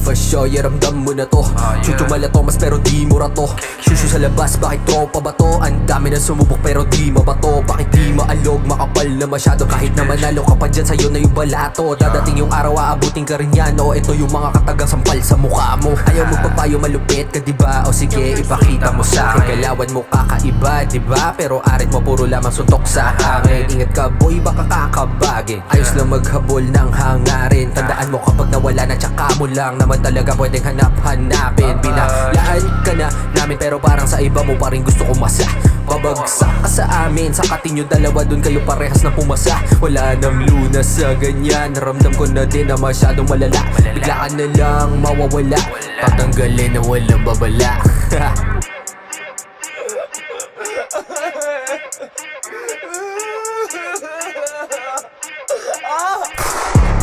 for sure, ramdam mo na to. Chuchu malatomas pero di mo rato. Shushu sa labas, bakit tropa ba to? Ang dami na sumubok pero di mabato. Bakit di maalog, makapal na masyado. Kahit na manalo ka pa dyan, sa'yo na yung balato. Dadating yung araw, aabutin ka rin yan. O ito yung mga katagang sampal sa mukha mo. Ayaw mo papayo, malupit ka diba? O sige, ipakita mo sa akin. Galawan mo kakaiba diba? Pero arit mo puro lamang suntok sa hangin. Ingat ka boy, baka kakabagin. Ayos lang maghabol ng hangarin. Tandaan mo kapag nawala na, tsaka mo lang naman talaga pwedeng hanap-hanapin. Binalaan ka na namin pero parang sa iba mo pa rin gusto umasa. Babagsak ka sa amin, sakatin yung dalawa, dun kayo parehas na pumasa. Wala nang lunas sa ganyan, ramdam ko na din na masyadong malala. Bigla ka na lang mawawala, tatanggalin na walang babala.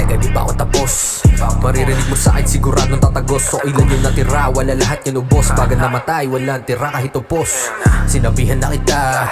Teka, di ba ako tapos? Maririnig mo sa akin siguradong tatagos. So ilan yung natira, wala lahat yan ubos. Baga namatay, walang tira kahit upos. Sinabihan na kita,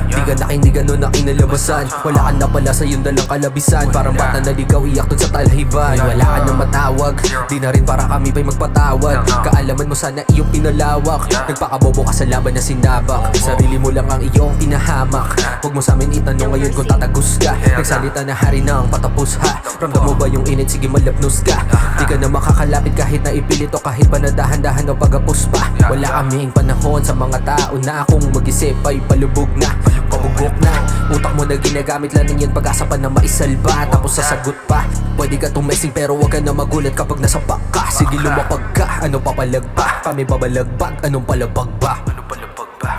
di ka nakinigan nun na kinalabasan. Wala ka na pala sa yung dalang kalabisan. Parang bata na ligaw, iyak dun sa talhiban. Wala ka na matawag, di na rin para kami pa'y magpatawad. Kaalaman mo sana iyong pinalawak. Nagpakabobo ka sa laban na sinabak. Sarili mo lang ang iyong pinahamak. Huwag mo sa amin itanong ngayon kung tatagos ka. Nagsalita na hari ng patapos ha. Ramdam mo ba yung init? Sige malapnos ka. Di ka na makakalapit kahit na ipilit o kahit pa na dahan-dahan o pagapos pa. Wala kaming panahon sa mga tao na kung mag-isip ay palubog na, pabugok na. Utak mo na ginagamit lang yan pag-asa pa na maisalba. Tapos sasagot pa, pwede ka tumesing pero wag ka na magulat kapag nasa ka. Sige lumapag ka, ano papalag pa? Kami babalagbag, anong palabag ba? Anong palabag ba?